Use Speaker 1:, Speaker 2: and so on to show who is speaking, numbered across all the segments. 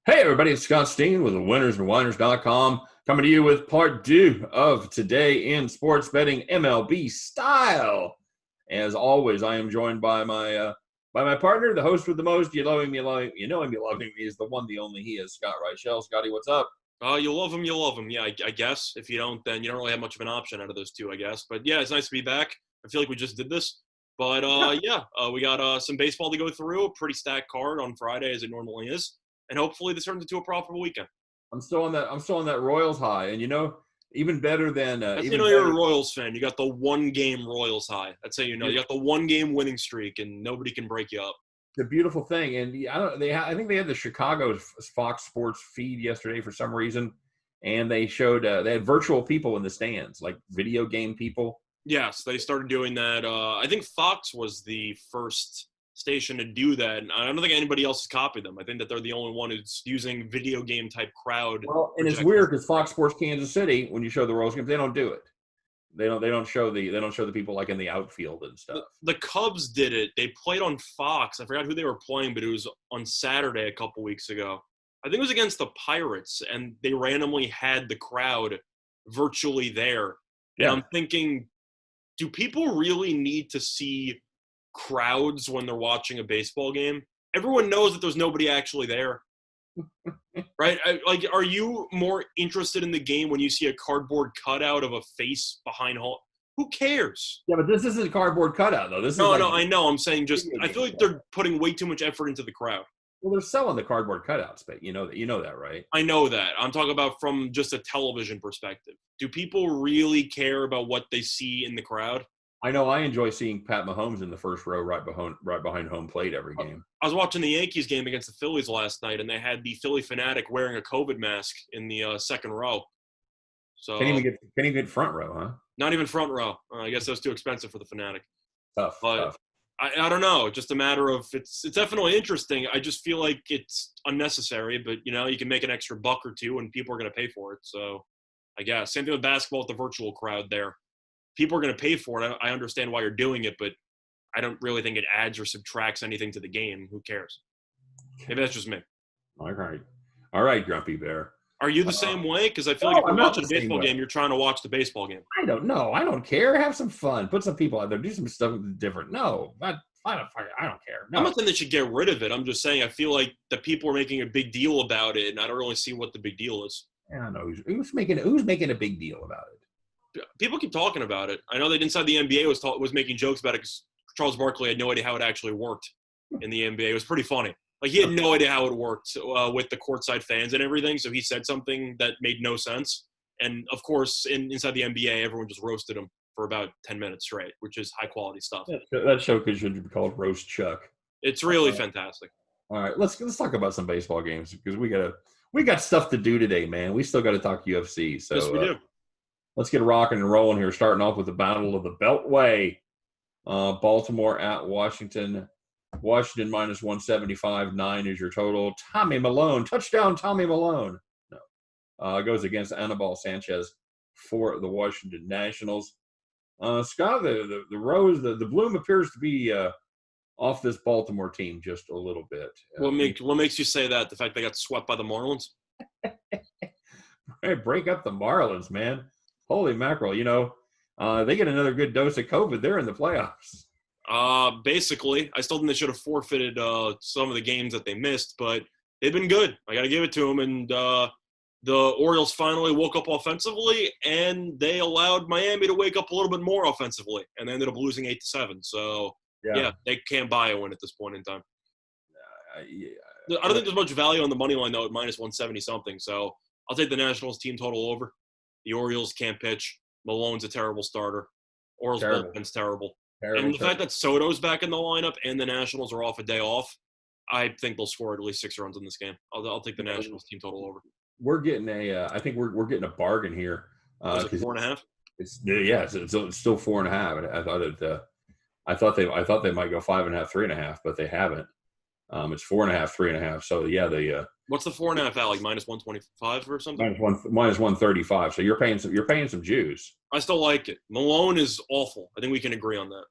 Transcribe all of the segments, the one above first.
Speaker 1: Hey, everybody, it's Scott Steen with the winnersandwhiners.com coming to you with part two of Today in Sports Betting MLB Style. As always, I am joined by my partner, the host with the most. You love him, you love him, you know him, you love him. He is the one, the only. He is Scott Reichel. Scotty, what's up?
Speaker 2: You love him, you love him. Yeah, I guess. If you don't, then you don't really have much of an option out of those two, I guess. But yeah, it's nice to be back. I feel like we just did this. But we got some baseball to go through. A pretty stacked card on Friday, as it normally is. And hopefully this turns into a profitable weekend.
Speaker 1: I'm still on that Royals high, and even better than
Speaker 2: You're a Royals fan. You got the one-game Royals high. That's how you know. You got the one-game winning streak, and nobody can break you up.
Speaker 1: The beautiful thing, and I think they had the Chicago Fox Sports feed yesterday for some reason, and they showed they had virtual people in the stands, like video game people.
Speaker 2: Yes, they started doing that. I think Fox was the first station to do that, and I don't think anybody else has copied them. I think that they're the only one who's using video game type crowd.
Speaker 1: Well, and it's weird because Fox Sports Kansas City, when you show the Royals games, they don't do it. They don't show the people like in the outfield and stuff.
Speaker 2: The Cubs did it. They played on Fox. I forgot who they were playing, but it was on Saturday a couple weeks ago. I think it was against the Pirates, and they randomly had the crowd virtually there.
Speaker 1: Yeah.
Speaker 2: And I'm thinking, do people really need to see crowds when they're watching a baseball game? Everyone knows that there's nobody actually there. Right? Are you more interested in the game when you see a cardboard cutout of a face behind home? Who cares?
Speaker 1: Yeah, but this isn't a cardboard cutout, though.
Speaker 2: No, I know. I'm saying I feel like they're putting way too much effort into the crowd.
Speaker 1: Well, they're selling the cardboard cutouts, but you know that, right?
Speaker 2: I know that. I'm talking about from just a television perspective. Do people really care about what they see in the crowd?
Speaker 1: I know I enjoy seeing Pat Mahomes in the first row right behind home plate every game.
Speaker 2: I was watching the Yankees game against the Phillies last night, and they had the Philly fanatic wearing a COVID mask in the second row. So
Speaker 1: can't even get front row, huh?
Speaker 2: Not even front row. I guess that was too expensive for the fanatic.
Speaker 1: Tough.
Speaker 2: I don't know. Just a matter of it's definitely interesting. I just feel like it's unnecessary, but you can make an extra buck or two, and people are going to pay for it. So I guess same thing with basketball with the virtual crowd there. People are going to pay for it. I understand why you're doing it, but I don't really think it adds or subtracts anything to the game. Who cares? Maybe that's just me.
Speaker 1: All right, Grumpy Bear.
Speaker 2: Are you the same way? Because I feel like if you're watching a baseball game, you're trying to watch the baseball game.
Speaker 1: I don't know. I don't care. Have some fun. Put some people out there. Do some stuff different. No, I don't care. No.
Speaker 2: I'm not saying they should get rid of it. I'm just saying I feel like the people are making a big deal about it, and I don't really see what the big deal is.
Speaker 1: I don't know. Who's making a big deal about it?
Speaker 2: People keep talking about it. I know that inside the NBA was making jokes about it because Charles Barkley had no idea how it actually worked in the NBA. It was pretty funny. Like, he had no idea how it worked with the courtside fans and everything, so he said something that made no sense. And, of course, inside the NBA, everyone just roasted him for about 10 minutes straight, which is high-quality stuff.
Speaker 1: That show should be called Roast Chuck.
Speaker 2: It's really fantastic.
Speaker 1: All right, let's talk about some baseball games because we got stuff to do today, man. We still got to talk UFC. So,
Speaker 2: yes, we do.
Speaker 1: Let's get rocking and rolling here, starting off with the Battle of the Beltway. Baltimore at Washington. Washington minus 175.9 is your total. Tommy Malone. Touchdown, Tommy Malone. No. Goes against Anibal Sanchez for the Washington Nationals. Scott, the rose, the bloom appears to be off this Baltimore team just a little bit.
Speaker 2: What makes you say that? The fact they got swept by the Marlins?
Speaker 1: Hey, break up the Marlins, man. Holy mackerel, they get another good dose of COVID. They're in the playoffs.
Speaker 2: Basically, I still think they should have forfeited some of the games that they missed, but they've been good. I got to give it to them. And the Orioles finally woke up offensively, and they allowed Miami to wake up a little bit more offensively, and they ended up losing 8-7. So, yeah they can't buy a win at this point in time. I don't think there's much value on the money line, though, at minus 170-something. So I'll take the Nationals team total over. The Orioles can't pitch. Malone's a terrible starter. Orioles bullpen's terrible. And the fact that Soto's back in the lineup and the Nationals are off a day off, I think they'll score at least 6 runs in this game. I'll take the Nationals team total over.
Speaker 1: We're getting I think we're getting a bargain here.
Speaker 2: Is it 4.5?
Speaker 1: It's still 4.5. I thought they might go 5.5, 3.5, but they haven't. It's 4.5, 3.5. So yeah,
Speaker 2: what's the 4.5 at? Like minus 125 or something?
Speaker 1: Minus 135. So you're paying some Jews.
Speaker 2: I still like it. Malone is awful. I think we can agree on that.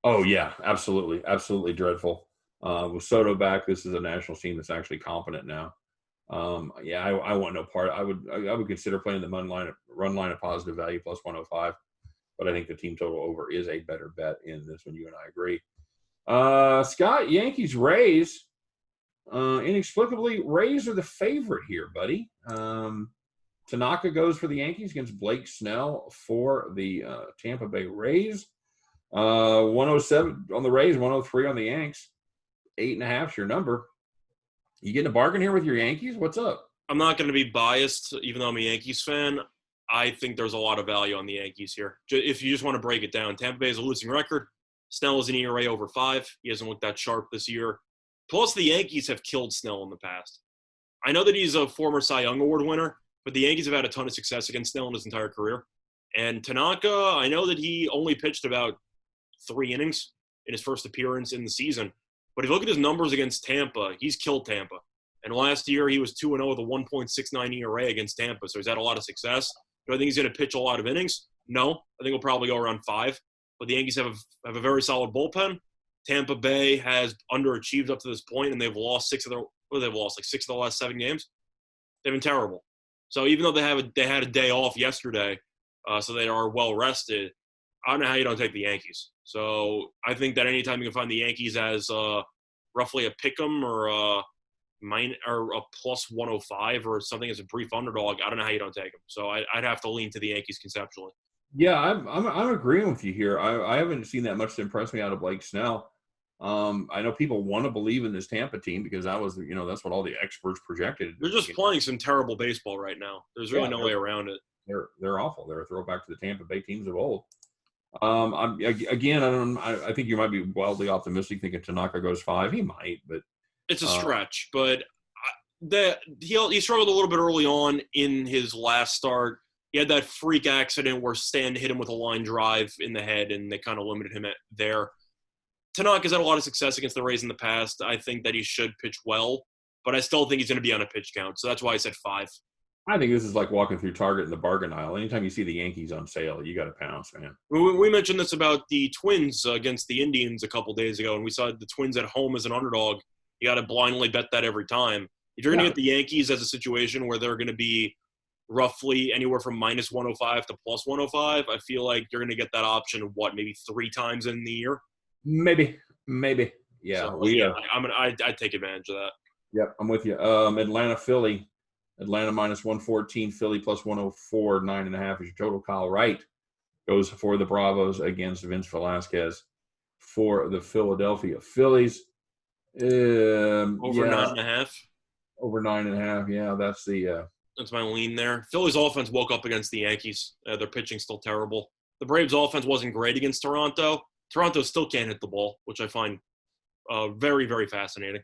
Speaker 1: Oh yeah, absolutely dreadful. With Soto back, this is a Nationals team that's actually competent now. Yeah, I want no part. I would consider playing the run line at positive value plus 105, but I think the team total over is a better bet in this one. You and I agree. Scott, Yankees, Rays. Inexplicably, Rays are the favorite here, buddy. Tanaka goes for the Yankees against Blake Snell for the Tampa Bay Rays. 107 on the Rays, 103 on the Yanks. 8.5 is your number. You getting a bargain here with your Yankees? What's up?
Speaker 2: I'm not going to be biased, even though I'm a Yankees fan. I think there's a lot of value on the Yankees here. If you just want to break it down, Tampa Bay has a losing record. Snell is an ERA over 5. He hasn't looked that sharp this year. Plus, the Yankees have killed Snell in the past. I know that he's a former Cy Young Award winner, but the Yankees have had a ton of success against Snell in his entire career. And Tanaka, I know that he only pitched about 3 innings in his first appearance in the season. But if you look at his numbers against Tampa, he's killed Tampa. And last year, he was 2-0 with a 1.69 ERA against Tampa, so he's had a lot of success. Do I think he's going to pitch a lot of innings? No. I think he'll probably go around 5. But the Yankees have a very solid bullpen. Tampa Bay has underachieved up to this point, and they've lost 6 of the last 7 games. They've been terrible. So even though they had a day off yesterday, so they are well rested, I don't know how you don't take the Yankees. So I think that anytime you can find the Yankees as roughly a pick'em or a plus 105 or something as a brief underdog, I don't know how you don't take them. So I'd have to lean to the Yankees conceptually.
Speaker 1: Yeah, I'm agreeing with you here. I haven't seen that much to impress me out of Blake Snell. I know people want to believe in this Tampa team because that's what all the experts projected.
Speaker 2: They're just playing some terrible baseball right now. There's really no way around it.
Speaker 1: They're awful. They're a throwback to the Tampa Bay teams of old. I think you might be wildly optimistic thinking Tanaka goes 5. He might, but
Speaker 2: it's a stretch. But he struggled a little bit early on in his last start. He had that freak accident where Stan hit him with a line drive in the head, and they kind of limited him there. Tanaka's had a lot of success against the Rays in the past. I think that he should pitch well, but I still think he's going to be on a pitch count. So that's why I said 5.
Speaker 1: I think this is like walking through Target in the bargain aisle. Anytime you see the Yankees on sale, you got to pounce, man.
Speaker 2: We mentioned this about the Twins against the Indians a couple days ago, and we saw the Twins at home as an underdog. You got to blindly bet that every time. If you're going to get the Yankees as a situation where they're going to be roughly anywhere from minus 105 to plus 105, I feel like you're going to get that option, maybe 3 times in the year?
Speaker 1: Maybe. Yeah.
Speaker 2: So, I'd take advantage of that.
Speaker 1: Yep, I'm with you. Atlanta, Philly. Atlanta minus 114, Philly plus 104, 9.5 is your total. Kyle Wright goes for the Bravos against Vince Velasquez for the Philadelphia Phillies.
Speaker 2: Over 9.5.
Speaker 1: Over 9.5. Yeah,
Speaker 2: that's my lean there. Philly's offense woke up against the Yankees. Their pitching's still terrible. The Braves' offense wasn't great against Toronto. Toronto still can't hit the ball, which I find very, very fascinating.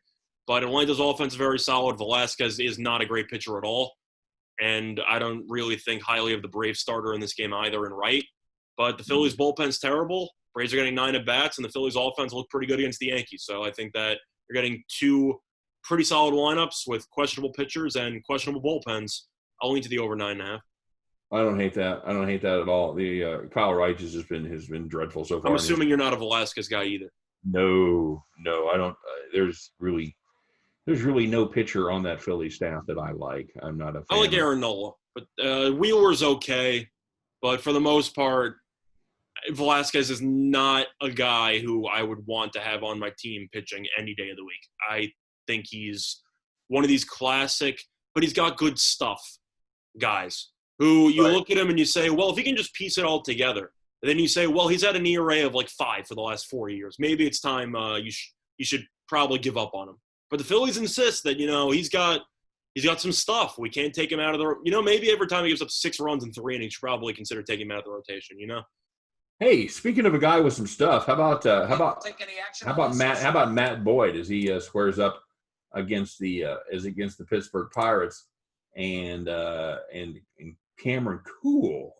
Speaker 2: But Atlanta's offense is very solid. Velasquez is not a great pitcher at all. And I don't really think highly of the Braves starter in this game either in Wright. But the Phillies' bullpen's terrible. Braves are getting 9 at-bats, and the Phillies' offense looked pretty good against the Yankees. So I think that you're getting 2 pretty solid lineups with questionable pitchers and questionable bullpens. I'll lean to the over 9.5.
Speaker 1: I don't hate that. at all. The Kyle Wright has been dreadful so far.
Speaker 2: I'm assuming you're not a Velasquez guy either.
Speaker 1: No, I don't. There's really no pitcher on that Philly staff that I like. I'm not a fan.
Speaker 2: I like Aaron Nola, but Wheeler's okay. But for the most part, Velasquez is not a guy who I would want to have on my team pitching any day of the week. I think he's one of these classic, but he's got good stuff guys who you look at him and you say, well, if he can just piece it all together. And then you say, well, he's had an ERA of like 5 for the last 4 years. Maybe it's time you should probably give up on him. But the Phillies insist that, he's got some stuff. We can't take him out of the maybe every time he gives up 6 runs in 3 innings, you should probably consider taking him out of the rotation,
Speaker 1: Hey, speaking of a guy with some stuff, how about Matt Boyd as he squares up against the Pittsburgh Pirates and Cameron Cool.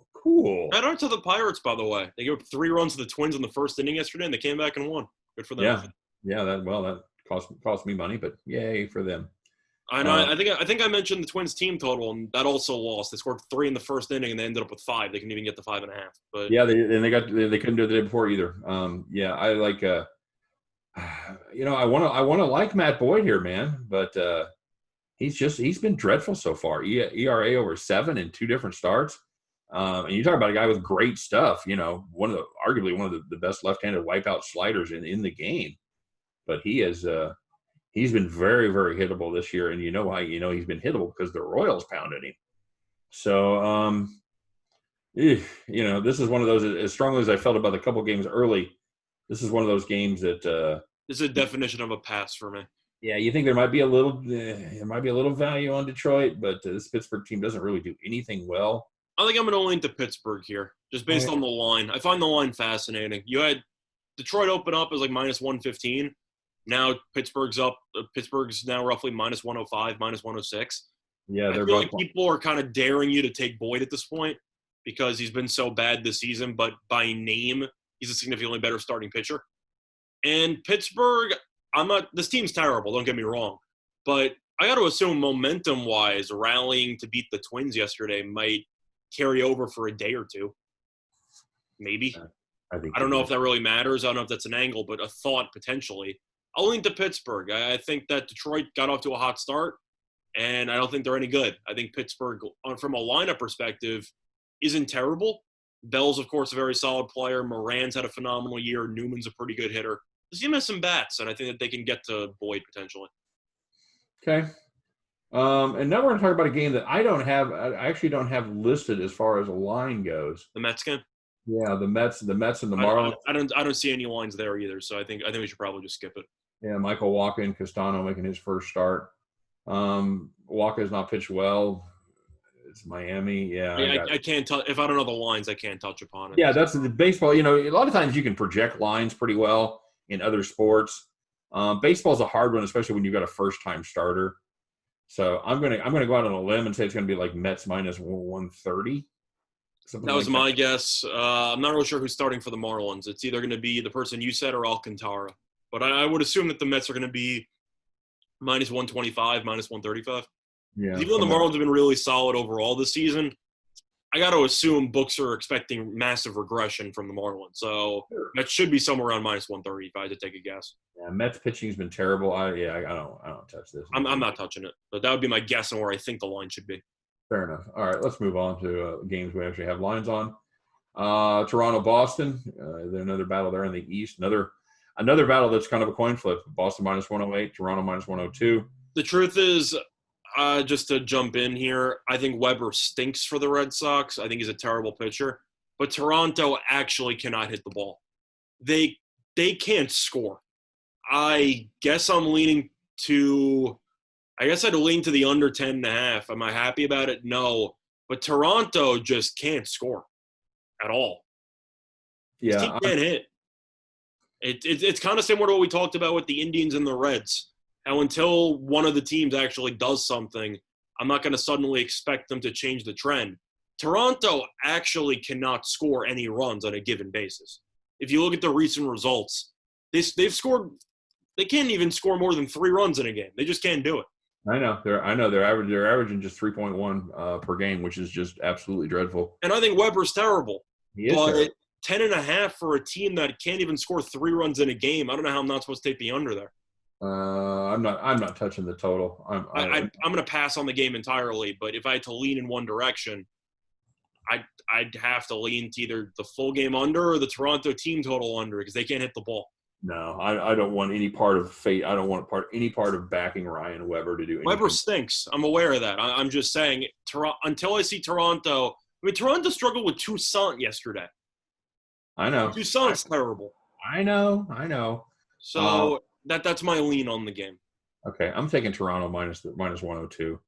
Speaker 2: Shout out to the Pirates, by the way. They gave up 3 runs to the Twins in the first inning yesterday, and they came back and won. Good for them.
Speaker 1: Yeah. That cost me money, but yay for them.
Speaker 2: I know. I think I mentioned the Twins team total, and that also lost. They scored 3 in the first inning, and they ended up with 5. They couldn't even get to 5.5. But
Speaker 1: yeah, they couldn't do it the day before either. I like. I want to like Matt Boyd here, man, but he's been dreadful so far. ERA over 7 in 2 different starts. And you talk about a guy with great stuff, arguably one of the best left-handed wipeout sliders in the game. But he's been very, very hittable this year. And he's been hittable because the Royals pounded him. So, this is one of those, as strongly as I felt about a couple games early, this is one of those games that
Speaker 2: this is a definition of a pass for me.
Speaker 1: Yeah, you think there might be a little value on Detroit, but this Pittsburgh team doesn't really do anything well.
Speaker 2: I think I'm going to lean to Pittsburgh here, just based on the line. I find the line fascinating. You had Detroit open up as like minus 115. Now Pittsburgh's up. Pittsburgh's now roughly minus 105, minus 106.
Speaker 1: Yeah,
Speaker 2: I feel like people are kind of daring you to take Boyd at this point because he's been so bad this season, but by name, he's a significantly better starting pitcher. And Pittsburgh, this team's terrible, don't get me wrong. But I got to assume momentum-wise, rallying to beat the Twins yesterday might carry over for a day or two. Maybe. I don't know if that really matters. I don't know if that's an angle, but a thought potentially. I'll lean to Pittsburgh. I think that Detroit got off to a hot start, and I don't think they're any good. I think Pittsburgh, from a lineup perspective, isn't terrible. Bell's, of course, a very solid player. Moran's had a phenomenal year. Newman's a pretty good hitter. This team has some bats, and I think that they can get to Boyd potentially.
Speaker 1: Okay. And now we're going to talk about a game that I actually don't have listed as far as a line goes.
Speaker 2: The Mets game?
Speaker 1: Yeah, the Mets and the Marlins.
Speaker 2: I don't see any lines there either, so I think we should probably just skip it.
Speaker 1: Yeah, Michael Wacha and Castano making his first start. Wacha has not pitched well. It's Miami. Yeah,
Speaker 2: I can't touch. If I don't know the lines, I can't touch upon it.
Speaker 1: Yeah, that's the baseball. A lot of times you can project lines pretty well in other sports. Baseball's a hard one, especially when you've got a first-time starter. So I'm gonna go out on a limb and say it's gonna be like Mets minus 130.
Speaker 2: That was my guess. I'm not really sure who's starting for the Marlins. It's either going to be the person you said or Alcantara. But I would assume that the Mets are going to be minus 125, minus 135.
Speaker 1: Yeah.
Speaker 2: Even though the Marlins have been really solid overall this season, I got to assume books are expecting massive regression from the Marlins. So that should be somewhere around minus 130 if I had to take a guess.
Speaker 1: Yeah, Mets pitching's been terrible. I don't touch this.
Speaker 2: I'm not touching it. But that would be my guess on where I think the line should be.
Speaker 1: Fair enough. All right, let's move on to games we actually have lines on. Toronto-Boston, there's another battle there in the East. Another battle that's kind of a coin flip. Boston minus 108, Toronto minus 102.
Speaker 2: The truth is, just to jump in here, I think Weber stinks for the Red Sox. I think he's a terrible pitcher. But Toronto actually cannot hit the ball. They can't score. I guess I'd lean to the under 10.5. Am I happy about it? No. But Toronto just can't score at all.
Speaker 1: Yeah.
Speaker 2: This team can't hit. It's kind of similar to what we talked about with the Indians and the Reds. How until one of the teams actually does something, I'm not going to suddenly expect them to change the trend. Toronto actually cannot score any runs on a given basis. If you look at the recent results, they've scored – they can't even score more than 3 runs in a game. They just can't do it.
Speaker 1: I know they're averaging just 3.1 per game, which is just absolutely dreadful.
Speaker 2: And I think Weber's terrible.
Speaker 1: He is terrible.
Speaker 2: 10.5 for a team that can't even score 3 runs in a game. I don't know how I'm not supposed to take the under there.
Speaker 1: I'm not touching the total. I'm
Speaker 2: going to pass on the game entirely. But if I had to lean in one direction, I'd have to lean to either the full game under or the Toronto team total under because they can't hit the ball.
Speaker 1: No, I don't want any part of fate. I don't want any part of backing Ryan Weber to do anything.
Speaker 2: Weber stinks. I'm aware of that. I'm just saying, until I see Toronto – I mean, Toronto struggled with Toussaint yesterday.
Speaker 1: I know.
Speaker 2: Toussaint's terrible.
Speaker 1: I know.
Speaker 2: So that's my lean on the game.
Speaker 1: Okay, I'm taking Toronto minus 102.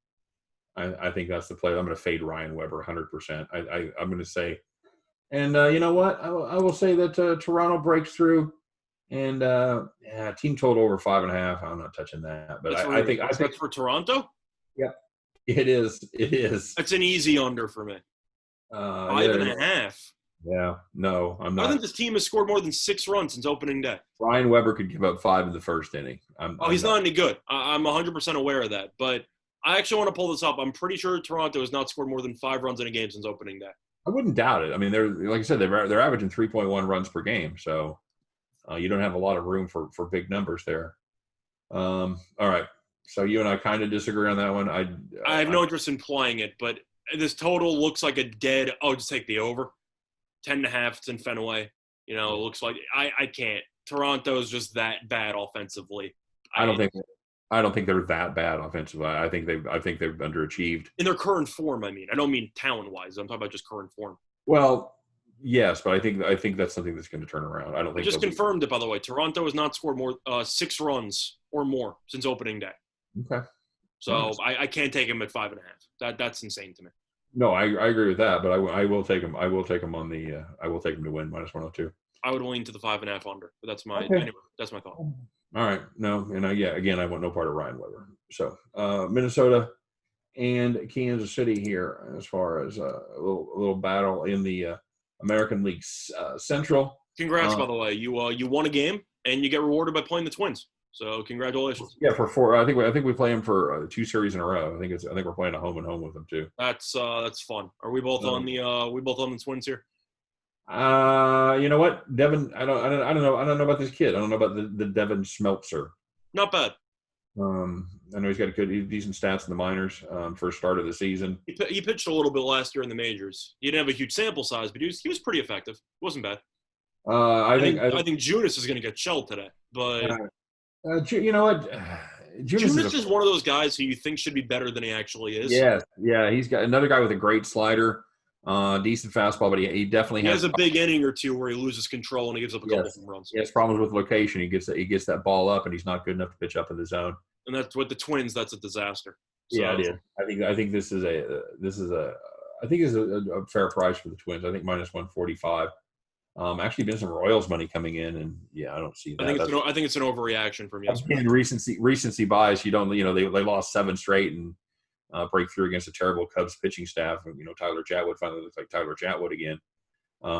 Speaker 1: I think that's the play. I'm going to fade Ryan Weber 100%. I'm going to say – and you know what? I will say that Toronto breaks through. And team total over 5.5. I'm not touching that, but I think
Speaker 2: that's for Toronto.
Speaker 1: Yeah, it is.
Speaker 2: That's an easy under for me. 5.5.
Speaker 1: Yeah, no, I'm not.
Speaker 2: I think this team has scored more than 6 runs since opening day.
Speaker 1: Ryan Weber could give up 5 in the first inning.
Speaker 2: He's not any good. I'm 100% aware of that, but I actually want to pull this up. I'm pretty sure Toronto has not scored more than 5 runs in a game since opening day.
Speaker 1: I wouldn't doubt it. I mean, they're like I said, they're averaging 3.1 runs per game, so. You don't have a lot of room for big numbers there. All right. So you and I kind of disagree on that one.
Speaker 2: I have no interest in playing it, but this total looks like a dead. Oh, just take the over. 10.5. It's in Fenway. It looks like I can't. Toronto's just that bad offensively.
Speaker 1: I don't think they're that bad offensively. I think they've underachieved
Speaker 2: in their current form. I mean, I don't mean talent wise. I'm talking about just current form.
Speaker 1: Well, yes, but I think that's something that's going to turn around. I don't think.
Speaker 2: I just confirmed it, by the way. Toronto has not scored more 6 runs or more since opening day.
Speaker 1: Okay.
Speaker 2: So nice. I can't take him at 5.5. That's insane to me.
Speaker 1: No, I agree with that, but I will take him. I will take him on the. I will take him to win -102.
Speaker 2: I would lean to the 5.5 under, but that's my anyway. That's my thought.
Speaker 1: All right, no, and again, I want no part of Ryan Weber. So Minnesota and Kansas City here, as far as a little battle in the American League Central.
Speaker 2: Congrats, by the way. You won a game and you get rewarded by playing the Twins. So congratulations.
Speaker 1: Yeah, for 4. I think we play them for 2 series in a row. I think we're playing a home and home with them too.
Speaker 2: That's fun. Are we both on the Twins here?
Speaker 1: You know what, Devin? I don't know about this kid. I don't know about the Devin Smeltzer.
Speaker 2: Not bad.
Speaker 1: I know he's got decent stats in the minors. First start of the season.
Speaker 2: He pitched a little bit last year in the majors. He didn't have a huge sample size, but he was pretty effective. It wasn't bad. I think Junis is going to get shelled today, but
Speaker 1: you know what?
Speaker 2: Junis is one of those guys who you think should be better than he actually is.
Speaker 1: Yeah. He's got another guy with a great slider, decent fastball, but he definitely
Speaker 2: has a big inning or two where he loses control and he gives up a couple of runs.
Speaker 1: He has problems with location. He gets that ball up, and he's not good enough to pitch up in the zone.
Speaker 2: And that's with the Twins. That's a disaster. So,
Speaker 1: yeah, it is. I think this is a fair price for the Twins. I think -145. Actually, been some Royals money coming in, and I don't see that.
Speaker 2: I think it's an overreaction from yesterday.
Speaker 1: And recency bias. You don't. They lost 7 straight and break through against a terrible Cubs pitching staff. And, Tyler Chatwood finally looks like Tyler Chatwood again,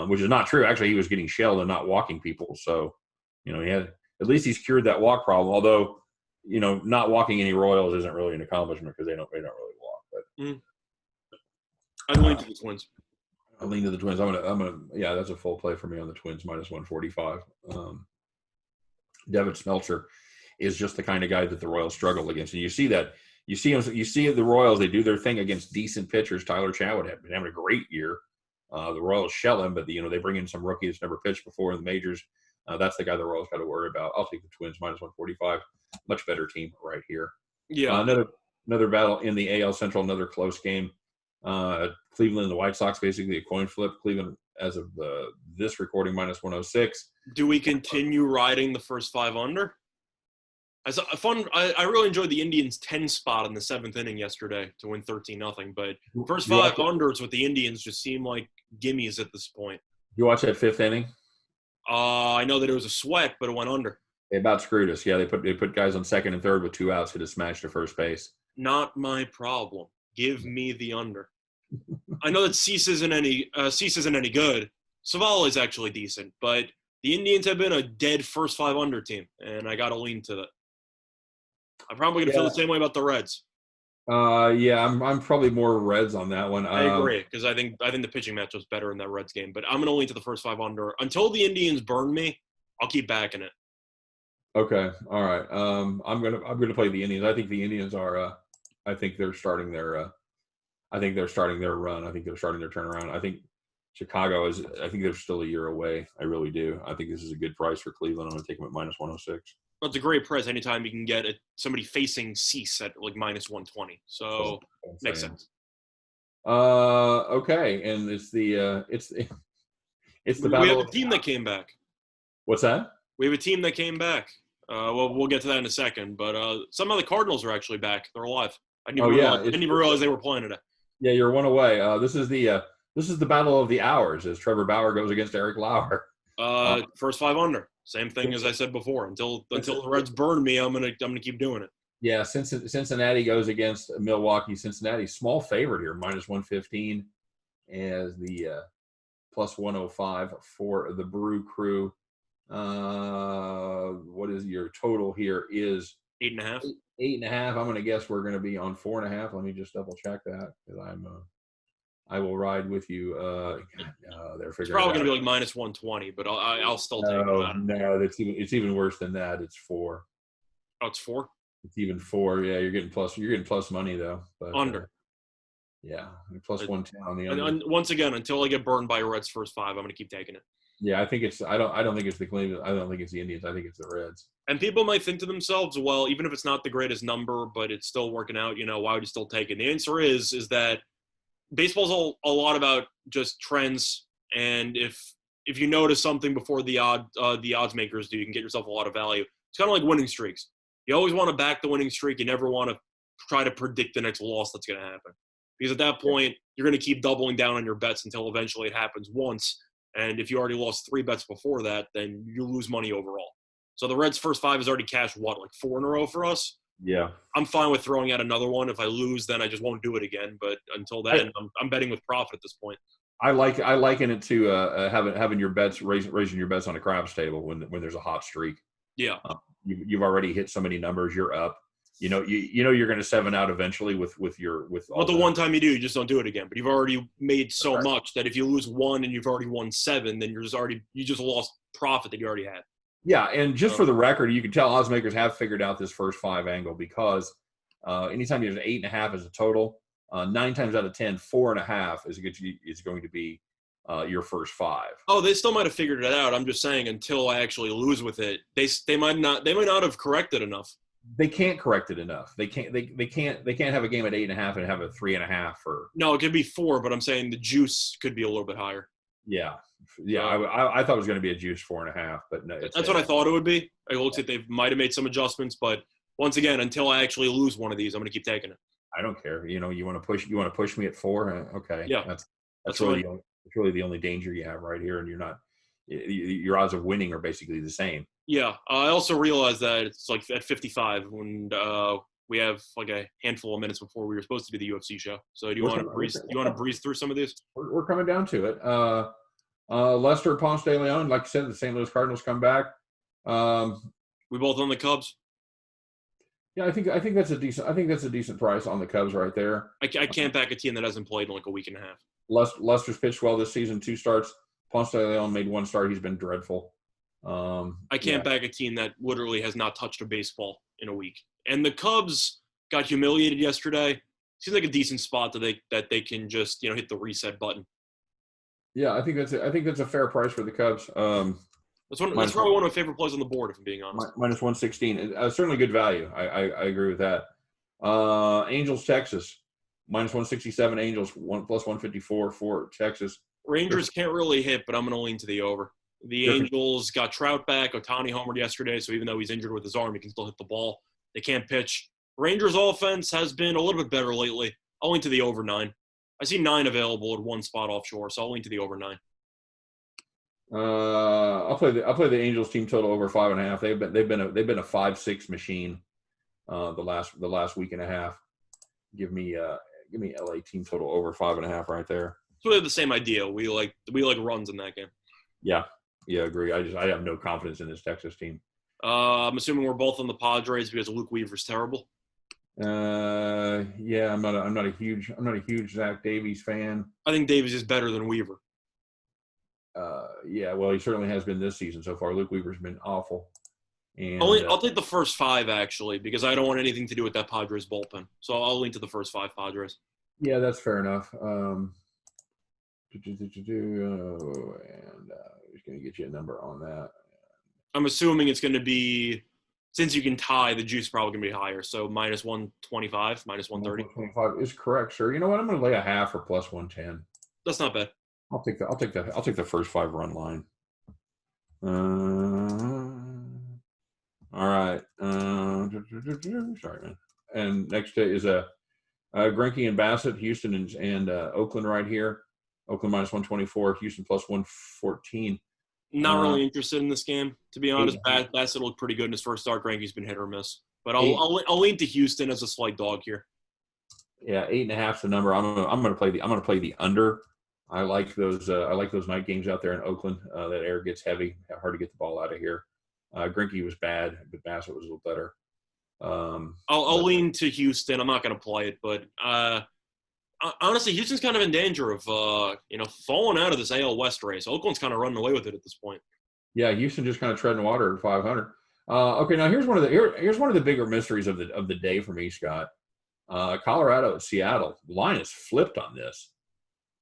Speaker 1: which is not true. Actually, he was getting shelled and not walking people. So, he had at least he's cured that walk problem. Although, not walking any Royals isn't really an accomplishment because they don't really walk. But
Speaker 2: I'd lean to the Twins.
Speaker 1: I lean to the Twins. I'm gonna. Yeah, that's a full play for me on the Twins -145. Devin Smeltzer is just the kind of guy that the Royals struggle against, and you see that. You see the Royals. They do their thing against decent pitchers. Tyler Chatwood has been having a great year. The Royals shell him, but they bring in some rookie that's never pitched before in the majors. That's the guy the Royals got to worry about. I'll take the Twins -145. Much better team right here.
Speaker 2: Yeah.
Speaker 1: Another battle in the AL Central. Another close game. Cleveland and the White Sox, basically a coin flip. Cleveland, as of this recording, -106.
Speaker 2: Do we continue riding the first 5 under? As a fun, I really enjoyed the Indians' 10 spot in the 7th inning yesterday to win 13-0. But first 5 unders with the Indians just seem like gimmies at this point.
Speaker 1: You watch that 5th inning?
Speaker 2: I know that it was a sweat, but it went under.
Speaker 1: They about screwed us. Yeah, they put guys on second and third with 2 outs, hit a smash to first base.
Speaker 2: Not my problem. Give me the under. I know that Cease isn't any good. Saval is actually decent, but the Indians have been a dead first 5 under team, and I got to lean to that. I'm probably going to feel the same way about the Reds.
Speaker 1: I'm probably more Reds on that one.
Speaker 2: I agree because I think the pitching matchup's better in that Reds game, but I'm going to lean to the first 5 under until the Indians burn me. I'll keep backing it.
Speaker 1: Okay, all right. I'm gonna play the Indians. I think the Indians are. I think they're starting their run. I think they're starting their turnaround. I think Chicago is. I think they're still a year away. I really do. I think this is a good price for Cleveland. I'm gonna take them at -106.
Speaker 2: Well, it's a great price anytime you can get somebody facing Cease at like -120. So makes sense.
Speaker 1: Okay, and it's the battle.
Speaker 2: We have a team that came back.
Speaker 1: What's that?
Speaker 2: We have a team that came back. Well, we'll get to that in a second. But some of the Cardinals are actually back. They're alive. I didn't even realize they were playing today.
Speaker 1: Yeah, you're one away. This is the battle of the hours as Trevor Bauer goes against Eric Lauer.
Speaker 2: First 5 under. Same thing as I said before. Until the Reds burn me, I'm gonna keep doing it.
Speaker 1: Yeah, Cincinnati goes against Milwaukee. Cincinnati, small favorite here, -115, as the +105 for the Brew Crew. What is your total here? Is
Speaker 2: 8.5.
Speaker 1: 8.5. I'm going to guess we're going to be on 4.5. Let me just double check that because I will ride with you. They're figuring
Speaker 2: it's probably going to be like -120, but I'll still take it.
Speaker 1: No, it's even worse than that. It's 4.
Speaker 2: Oh, it's 4.
Speaker 1: It's even 4. Yeah, you're getting plus money though. But
Speaker 2: Under.
Speaker 1: yeah, plus 110 on the
Speaker 2: And,
Speaker 1: under.
Speaker 2: and once again, until I get burned by Reds first 5, I'm going to keep taking it.
Speaker 1: Yeah, I think it's. I don't think it's the Cleveland. I don't think it's the Indians. I think it's the Reds.
Speaker 2: And people might think to themselves, well, even if it's not the greatest number, but it's still working out, why would you still take it? The answer is that baseball's a lot about just trends, and if you notice something before the odds makers do, you can get yourself a lot of value. It's kind of like winning streaks. You always want to back the winning streak. You never want to try to predict the next loss that's going to happen, because at that point you're going to keep doubling down on your bets until eventually it happens once. And if you already lost 3 bets before that, then you lose money overall. So the Reds' first 5 has already cashed, like 4 in a row for us?
Speaker 1: Yeah.
Speaker 2: I'm fine with throwing out another one. If I lose, then I just won't do it again. But until then, I'm betting with profit at this point.
Speaker 1: I liken it to having your bets raising your bets on a craps table when there's a hot streak.
Speaker 2: Yeah.
Speaker 1: You've already hit so many numbers. You're up. You know you're going to 7 out eventually with all.
Speaker 2: But the one time you do, you just don't do it again. But you've already made so much that if you lose 1 and you've already won 7, then you just lost profit that you already had.
Speaker 1: Yeah, and just for the record, you can tell odds makers have figured out this first 5 angle, because anytime you have 8.5 as a total, 9 times out of 10, 4.5 is going to be your first 5.
Speaker 2: Oh, they still might have figured it out. I'm just saying, until I actually lose with it, they might not have corrected enough.
Speaker 1: They can't correct it enough. They can't have a game at 8.5 and have a 3.5 for.
Speaker 2: No, it could be 4, but I'm saying the juice could be a little bit higher.
Speaker 1: Yeah. I thought it was going to be a juice 4.5, but no.
Speaker 2: That's what I thought it would be. It looks like they might have made some adjustments, but once again, until I actually lose one of these, I'm going to keep taking it.
Speaker 1: I don't care. You want to push me at 4? Okay.
Speaker 2: Yeah.
Speaker 1: That's really the only danger you have right here, and you're not. Your odds of winning are basically the same.
Speaker 2: Yeah. I also realized that it's like at 55 when we have like a handful of minutes before we were supposed to do the UFC show. So do you want to breeze through some of these?
Speaker 1: We're coming down to it. Lester Ponce de Leon, like you said, the St. Louis Cardinals come back.
Speaker 2: We both on the Cubs.
Speaker 1: Yeah, I think that's a decent price on the Cubs right there.
Speaker 2: I can't back a team that hasn't played in like a week and a half.
Speaker 1: Lester's pitched well this season, 2 starts. Ponce de Leon made 1 start. He's been dreadful.
Speaker 2: I can't back a team that literally has not touched a baseball in a week. And the Cubs got humiliated yesterday. Seems like a decent spot that they can just hit the reset button.
Speaker 1: Yeah, I think that's a fair price for the Cubs.
Speaker 2: That's probably one of my favorite plays on the board, if I'm being honest.
Speaker 1: Minus 116, certainly good value. I agree with that. Angels Texas, minus 167. Angels plus 154 for Texas.
Speaker 2: Rangers can't really hit, but I'm going to lean to the over. The Angels got Trout back. Ohtani homered yesterday, so even though he's injured with his arm, he can still hit the ball. They can't pitch. Rangers offense has been a little bit better lately. I'll lean to the over 9. I see 9 available at 1 spot offshore, so I'll lean to the over 9.
Speaker 1: I'll play the Angels team total over 5.5. They've been a 5-6 machine the last week and a half. Give me LA team total over 5.5 right there.
Speaker 2: So we have the same idea. We like runs in that game.
Speaker 1: Yeah, agree. I have no confidence in this Texas team.
Speaker 2: I'm assuming we're both on the Padres because Luke Weaver's terrible.
Speaker 1: Yeah, I'm not a huge Zach Davies fan.
Speaker 2: I think Davies is better than Weaver.
Speaker 1: Yeah, well, he certainly has been this season so far. Luke Weaver's been awful. And
Speaker 2: I'll take the first 5 actually, because I don't want anything to do with that Padres bullpen. So I'll lean to the first 5 Padres.
Speaker 1: Yeah, that's fair enough. Just going to get you a number on that.
Speaker 2: I'm assuming it's going to be, since you can tie, the juice is probably going to be higher. So minus 125, minus 130.
Speaker 1: 125 is correct, sir. You know what? I'm going to lay a half for plus 110.
Speaker 2: That's not bad.
Speaker 1: I'll take the first 5 run line. All right. Sorry, man. And next is Greinke and Bassett, Houston and Oakland right here. Oakland minus 124, Houston plus 114.
Speaker 2: Not really interested in this game, to be honest. Bassett looked pretty good in his first start. Greinke's been hit or miss, but I'll lean to Houston as a slight dog here.
Speaker 1: Yeah, 8.5 is the number. I'm going to play the under. I like those night games out there in Oakland. That air gets heavy, hard to get the ball out of here. Greinke was bad, but Bassett was a little better.
Speaker 2: I'll lean to Houston. I'm not going to play it, but honestly, Houston's kind of in danger of falling out of this AL West race. Oakland's kind of running away with it at this point.
Speaker 1: Yeah, Houston just kind of treading water at 500. Okay, now here's one of the bigger mysteries of the day for me, Scott. Colorado at Seattle. The line is flipped on this,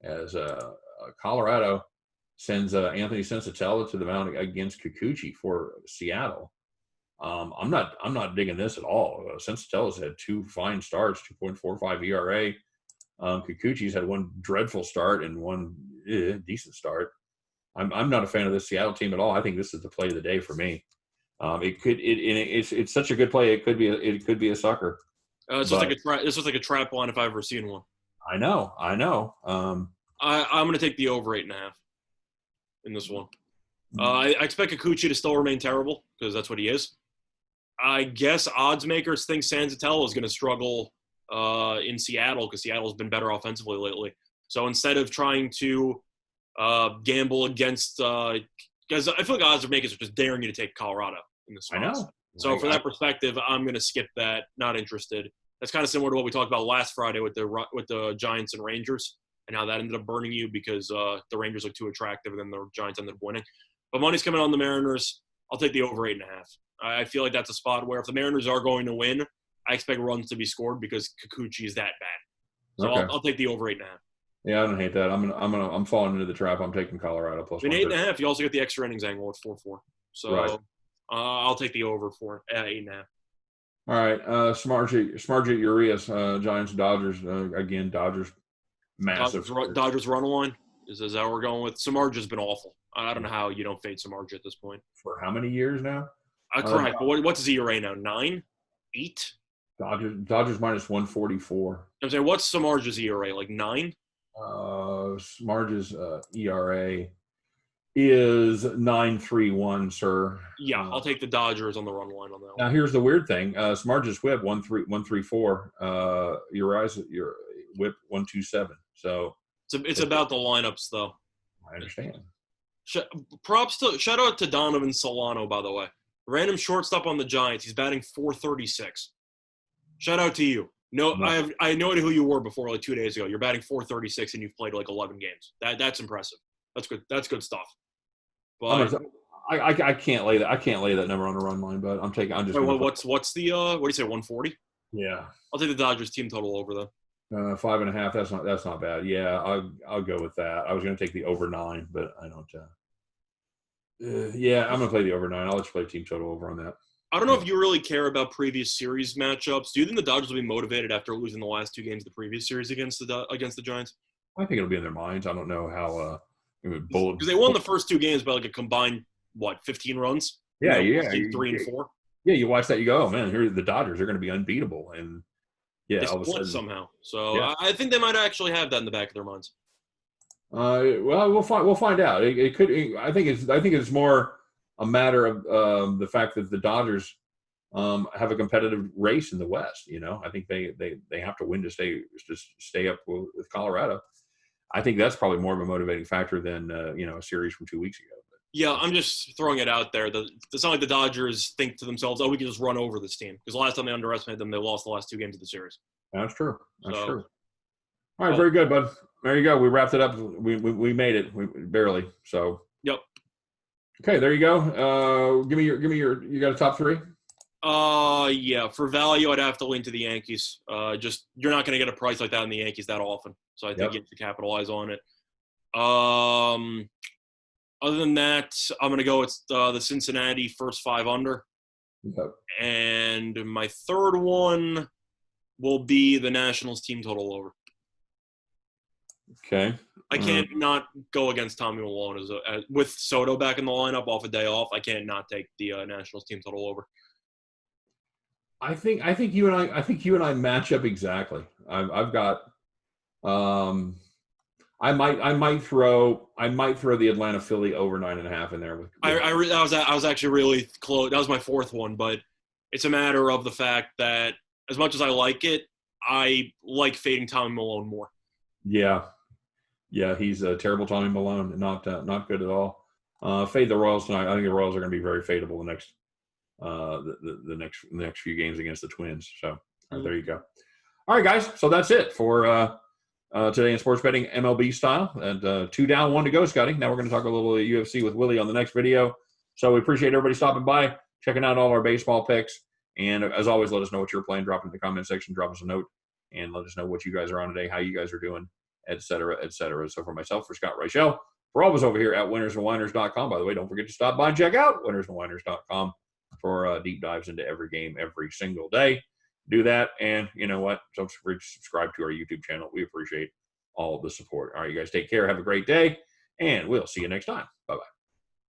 Speaker 1: as Colorado sends Anthony Sensatella to the mound against Kikuchi for Seattle. I'm not digging this at all. Sensatella's had two fine starts, 2.45 ERA. Kikuchi's had one dreadful start and one decent start. I'm not a fan of this Seattle team at all. I think this is the play of the day for me. It's such a good play. It could be a sucker.
Speaker 2: It's just like a trap line if I've ever seen one.
Speaker 1: I know.
Speaker 2: I'm going to take the over 8.5 in this one. I expect Kikuchi to still remain terrible because that's what he is. I guess odds makers think Senzatella is going to struggle in Seattle because Seattle's been better offensively lately. So instead of trying to gamble against because I feel like odds makers are just daring you to take Colorado in this spot.
Speaker 1: I know.
Speaker 2: So for that perspective, I'm going to skip that. Not interested. That's kind of similar to what we talked about last Friday with the Giants and Rangers and how that ended up burning you because the Rangers looked too attractive and then the Giants ended up winning. But money's coming on the Mariners. I'll take the over 8.5. I feel like that's a spot where if the Mariners are going to win, I expect runs to be scored because Kikuchi is that bad. So okay. I'll take the over 8.5.
Speaker 1: Yeah, I don't hate that. I'm falling into the trap. I'm taking Colorado plus.
Speaker 2: I mean, 8.5. You also get the extra innings angle at 4-4. So right. I'll take the over for 8.5.
Speaker 1: All right, Smarja Urias, Giants, Dodgers. Again, Dodgers, massive.
Speaker 2: Dodgers run line. Is that what we're going with? Samardzija's been awful. I don't know how you don't fade Samardzija at this point.
Speaker 1: For how many years now?
Speaker 2: Correct. But what's his ERA now? 9? 8?
Speaker 1: Dodgers minus 144.
Speaker 2: I'm saying, what's Samardzija's ERA? Like 9?
Speaker 1: Smart's ERA is 9.31, sir.
Speaker 2: Yeah, I'll take the Dodgers on the run line on that one.
Speaker 1: Now, here's the weird thing. Smart's whip 1.34. Urias your whip 1.27. So
Speaker 2: it's about the lineups, though.
Speaker 1: I understand.
Speaker 2: Shout out to Donovan Solano, by the way. Random shortstop on the Giants. He's batting .436. Shout out to you. No, I had no idea who you were before like 2 days ago. You're batting .436 and you've played like 11 games. That's impressive. That's good. That's good stuff. But
Speaker 1: I can't lay that. I can't lay that number on a run line. But I'm taking. I'm just.
Speaker 2: What's the what do you say? 140?
Speaker 1: Yeah.
Speaker 2: I'll take the Dodgers team total over though.
Speaker 1: 5.5. That's not bad. Yeah, I'll go with that. I was going to take the over 9, but I don't. Yeah, I'm going to play the over 9. I'll let you play team total over on that.
Speaker 2: I don't know if you really care about previous series matchups. Do you think the Dodgers will be motivated after losing the last 2 games of the previous series against the Giants?
Speaker 1: I think it'll be in their minds. I don't know how.
Speaker 2: Because they won the first 2 games by like a combined 15 runs.
Speaker 1: Yeah,
Speaker 2: 3 and 4.
Speaker 1: Yeah, you watch that, you go, oh man, here the Dodgers are going to be unbeatable, and yeah,
Speaker 2: they
Speaker 1: all of a
Speaker 2: split
Speaker 1: sudden
Speaker 2: somehow. So
Speaker 1: yeah.
Speaker 2: I think they might actually have that in the back of their minds.
Speaker 1: Well, we'll find out. It could. I think it's more a matter of the fact that the Dodgers have a competitive race in the West. You know, I think they have to win to stay up with Colorado. I think that's probably more of a motivating factor than a series from 2 weeks ago. But,
Speaker 2: yeah, I'm just throwing it out there. It's not like the Dodgers think to themselves, "Oh, we can just run over this team." Because the last time they underestimated them, they lost the last 2 games of the series.
Speaker 1: That's true. That's true. All right, very good, bud. There you go. We wrapped it up. We made it. We barely. So.
Speaker 2: Yep.
Speaker 1: Okay, there you go. Give me your. You got a top 3?
Speaker 2: Yeah. For value, I'd have to lean to the Yankees. Just you're not going to get a price like that in the Yankees that often, so I think you have to capitalize on it. Other than that, I'm going to go with the Cincinnati first 5 under.
Speaker 1: Yep.
Speaker 2: And my third one will be the Nationals team total over.
Speaker 1: Okay.
Speaker 2: I can't not go against Tommy Malone with Soto back in the lineup off a day off. I can't not take the Nationals team total over.
Speaker 1: I think you and I match up exactly. I've got. I might throw the Atlanta Philly over 9.5 in there.
Speaker 2: I was actually really close. That was my 4th one, but it's a matter of the fact that as much as I like it, I like fading Tommy Malone more. Yeah, he's a terrible Tommy Malone, not good at all. Fade the Royals tonight. I think the Royals are going to be very fadeable the next few games against the Twins. So there you go. All right, guys. So that's it for today in sports betting MLB style. And 2 down, 1 to go, Scotty. Now we're going to talk a little UFC with Willie on the next video. So we appreciate everybody stopping by.
Speaker 1: checking out all our baseball picks. And as always, let us know what you're playing. Drop it in the comment section. Drop us a note and let us know what you guys are on today, how you guys are doing, et cetera, et cetera. So for myself, for Scott Reichel, we're always over here at winnersandwhiners.com. By the way, don't forget to stop by and check out winnersandwhiners.com for deep dives into every game every single day. Do that. And you know what? Subscribe to our YouTube channel. We appreciate all the support. All right, you guys take care. Have a great day. And we'll see you next time. Bye-bye.